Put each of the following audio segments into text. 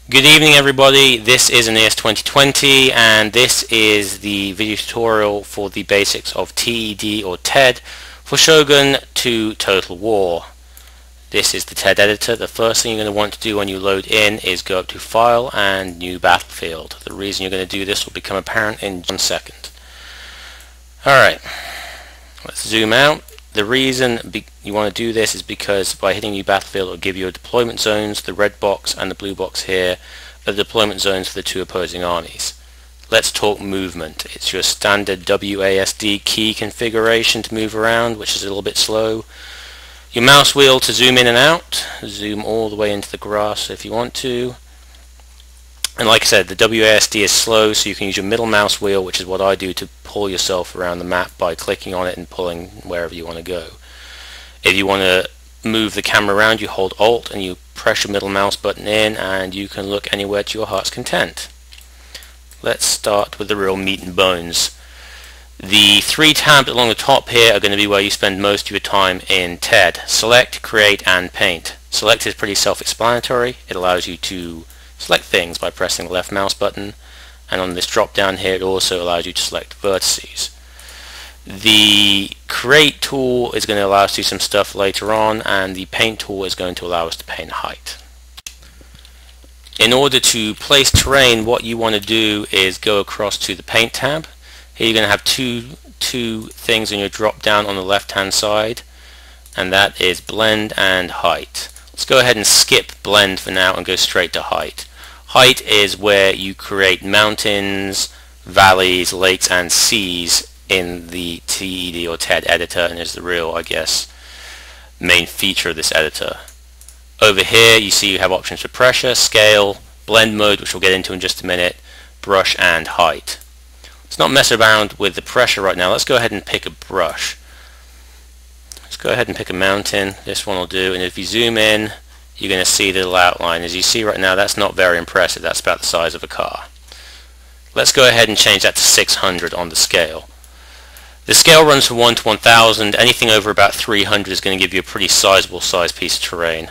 Good evening everybody, this is Aeneas 2020 and this is the video tutorial for the basics of TED or TED for Shogun to Total War. This is the TED editor. The first thing you're going to want to do when you load in is go up to File and New Battlefield. The reason you're going to do this will become apparent in 1 second. Alright, let's zoom out. The reason you want to do this is because by hitting New Battlefield it will give you a deployment zones. The red box and the blue box here are the deployment zones for the two opposing armies. Let's talk movement. It's your standard WASD key configuration to move around, which is a little bit slow. Your mouse wheel to zoom in and out. Zoom all the way into the grass if you want to. And like I said, the WASD is slow, so you can use your middle mouse wheel, which is what I do, to pull yourself around the map by clicking on it and pulling wherever you want to go. If you want to move the camera around, you hold Alt and you press your middle mouse button in and you can look anywhere to your heart's content. Let's start with the real meat and bones. The three tabs along the top here are going to be where you spend most of your time in TED. Select, Create and Paint. Select is pretty self-explanatory. It allows you to select things by pressing the left mouse button, and on this drop down here it also allows you to select vertices. The Create tool is going to allow us to do some stuff later on, and the Paint tool is going to allow us to paint height. In order to place terrain, what you want to do is go across to the Paint tab. Here you're going to have two things in your drop down on the left hand side, and that is Blend and Height. Let's go ahead and skip Blend for now and go straight to Height. Height is where you create mountains, valleys, lakes and seas in the TED or TED editor, and is the real, I guess, main feature of this editor. Over here you see you have options for pressure, scale, blend mode, which we'll get into in just a minute, brush and height. Let's not mess around with the pressure right now. Let's go ahead and pick a brush. Let's go ahead and pick a mountain. This one will do, and if you zoom in you're going to see the little outline. As you see right now, that's not very impressive. That's about the size of a car. Let's go ahead and change that to 600 on the scale. The scale runs from 1 to 1000. Anything over about 300 is going to give you a pretty sizable size piece of terrain.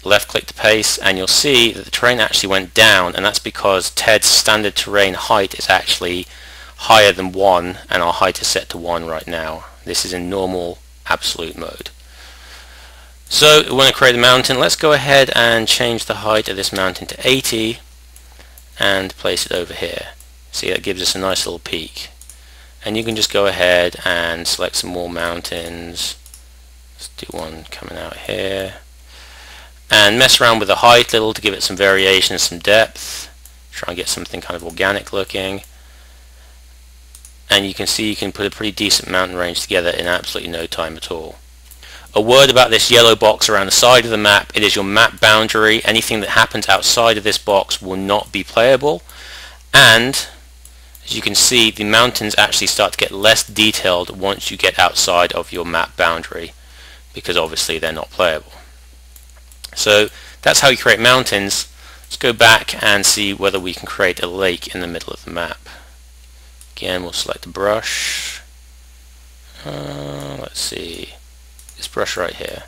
Left click to paste and you'll see that the terrain actually went down, and that's because TED's standard terrain height is actually higher than 1, and our height is set to 1 right now. This is in normal absolute mode. So we want to create a mountain. Let's go ahead and change the height of this mountain to 80 and place it over here. See, that gives us a nice little peak. And you can just go ahead and select some more mountains. Let's do one coming out here. And mess around with the height a little to give it some variation and some depth. Try and get something kind of organic looking. And you can see you can put a pretty decent mountain range together in absolutely no time at all. A word about this yellow box around the side of the map. It is your map boundary. Anything that happens outside of this box will not be playable. And as you can see, the mountains actually start to get less detailed once you get outside of your map boundary, because obviously they're not playable. So that's how you create mountains. Let's go back and see whether we can create a lake in the middle of the map. Again, we'll select a brush. Let's see. This brush right here.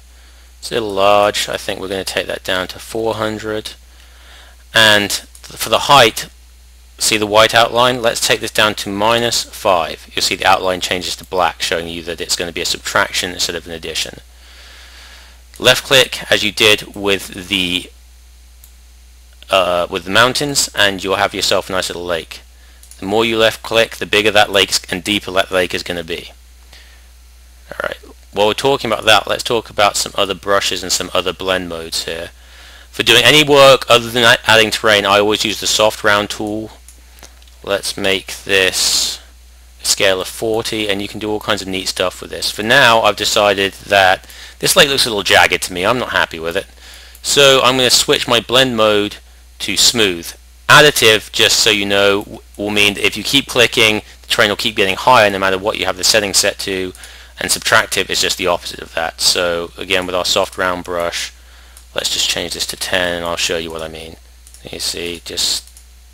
It's a little large. I think we're going to take that down to 400. And for the height, see the white outline? Let's take this down to -5. You'll see the outline changes to black, showing you that it's going to be a subtraction instead of an addition. Left click as you did with the mountains, and you'll have yourself a nice little lake. The more you left click, the bigger that lake and deeper that lake is going to be. Alright, while we're talking about that, let's talk about some other brushes and some other blend modes here. For doing any work other than adding terrain, I always use the soft round tool. Let's make this a scale of 40, and you can do all kinds of neat stuff with this. For now, I've decided that this lake looks a little jagged to me. I'm not happy with it. So I'm going to switch my blend mode to smooth. Additive, just so you know, will mean that if you keep clicking, the terrain will keep getting higher no matter what you have the settings set to, and subtractive is just the opposite of that. So again, with our soft round brush, let's just change this to 10 and I'll show you what I mean. You see, just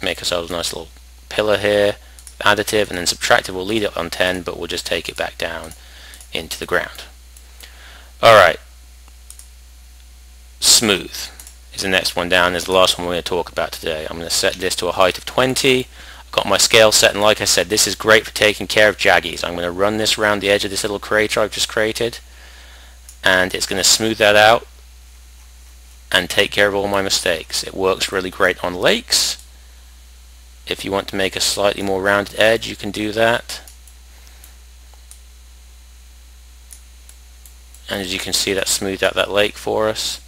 make ourselves a nice little pillar here. Additive, and then subtractive will lead it on 10, but we'll just take it back down into the ground. Alright, smooth. is the next one down, is the last one we're going to talk about today. I'm going to set this to a height of 20. I've got my scale set, and like I said, this is great for taking care of jaggies. I'm going to run this around the edge of this little crater I've just created, and it's going to smooth that out and take care of all my mistakes. It works really great on lakes. If you want to make a slightly more rounded edge, you can do that. And as you can see, that smoothed out that lake for us.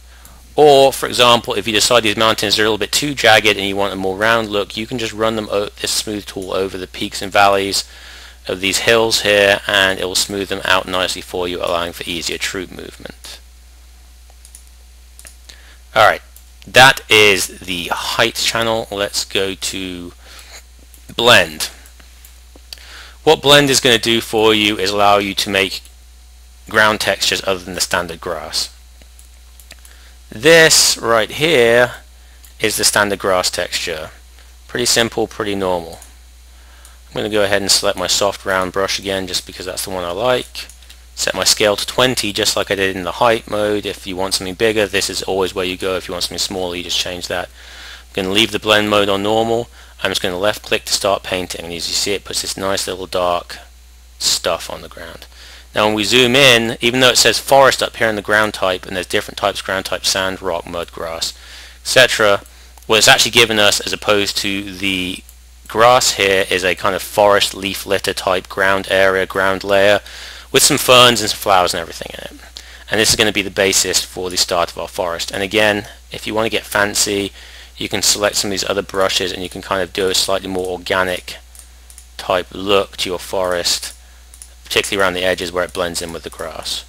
Or, for example, if you decide these mountains are a little bit too jagged and you want a more round look, you can just run this smooth tool over the peaks and valleys of these hills here, and it will smooth them out nicely for you, allowing for easier troop movement. Alright, that is the height channel. Let's go to blend. What blend is going to do for you is allow you to make ground textures other than the standard grass. This right here is the standard grass texture. Pretty simple, pretty normal. I'm going to go ahead and select my soft round brush again, just because that's the one I like. Set my scale to 20, just like I did in the height mode. If you want something bigger, this is always where you go. If you want something smaller, you just change that. I'm going to leave the blend mode on normal. I'm just going to left click to start painting, and as you see, it puts this nice little dark stuff on the ground. Now when we zoom in, even though it says forest up here in the ground type, and there's different types of ground type, sand, rock, mud, grass, etc., what it's actually given us, as opposed to the grass here, is a kind of forest leaf litter type ground area, ground layer, with some ferns and some flowers and everything in it. And this is going to be the basis for the start of our forest. And again, if you want to get fancy, you can select some of these other brushes and you can kind of do a slightly more organic type look to your forest, particularly around the edges where it blends in with the grass.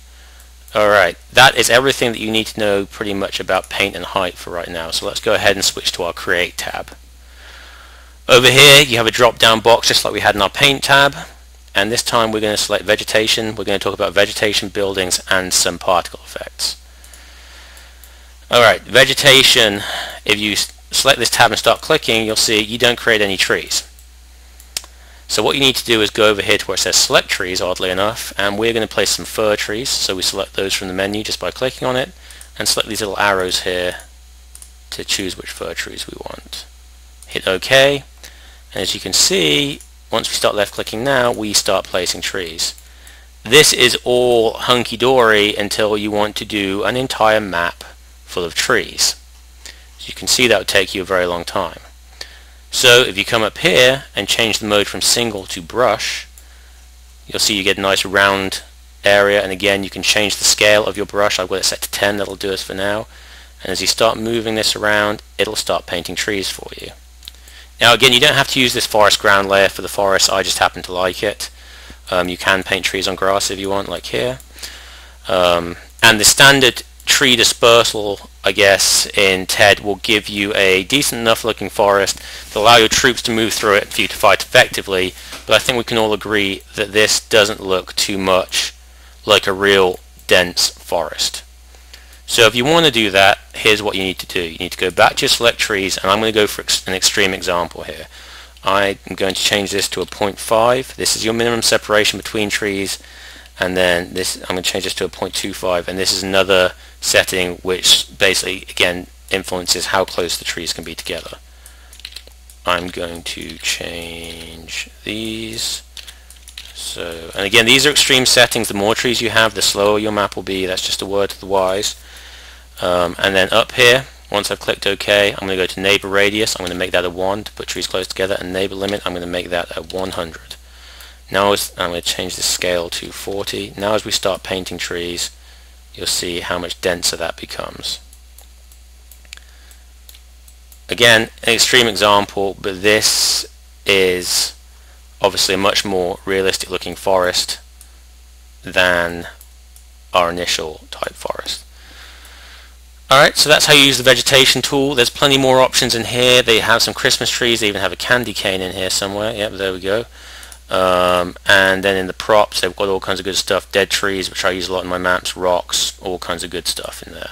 Alright, that is everything that you need to know pretty much about paint and height for right now. So let's go ahead and switch to our Create tab. Over here you have a drop down box just like we had in our Paint tab, and this time we're going to select Vegetation. We're going to talk about vegetation, buildings, and some particle effects. Alright, vegetation, if you select this tab and start clicking, you'll see you don't create any trees. So what you need to do is go over here to where it says select trees, oddly enough, and we're going to place some fir trees. So we select those from the menu just by clicking on it, and select these little arrows here to choose which fir trees we want. Hit OK, and as you can see, once we start left clicking now, we start placing trees. This is all hunky-dory until you want to do an entire map full of trees. As you can see, that would take you a very long time. So if you come up here and change the mode from single to brush, you'll see you get a nice round area, and again you can change the scale of your brush. I've got it set to 10, that'll do us for now. And as you start moving this around, it'll start painting trees for you. Now again, you don't have to use this forest ground layer for the forest, I just happen to like it. You can paint trees on grass if you want, like here. And the standard tree dispersal, I guess, in TED will give you a decent enough looking forest to allow your troops to move through it for you to fight effectively, but I think we can all agree that this doesn't look too much like a real dense forest. So if you want to do that, here's what you need to do. You need to go back to your select trees, and I'm going to go for an extreme example here. I'm going to change this to a 0.5. This is your minimum separation between trees, and then this, I'm going to change this to a 0.25, and this is another setting which basically again influences how close the trees can be together. I'm going to change these. So, and again, these are extreme settings. The more trees you have, the slower your map will be. That's just a word to the wise. And then up here, once I've clicked OK, I'm going to go to neighbor radius. I'm going to make that a 1 to put trees close together, and neighbor limit, I'm going to make that a 100. Now I'm going to change the scale to 40. Now as we start painting trees, you'll see how much denser that becomes. Again, an extreme example, but this is obviously a much more realistic looking forest than our initial type forest. Alright, so that's how you use the vegetation tool. There's plenty more options in here. They have some Christmas trees. They even have a candy cane in here somewhere. Yep, there we go. And then in the props, they've got all kinds of good stuff. Dead trees, which I use a lot in my maps, rocks, all kinds of good stuff in there.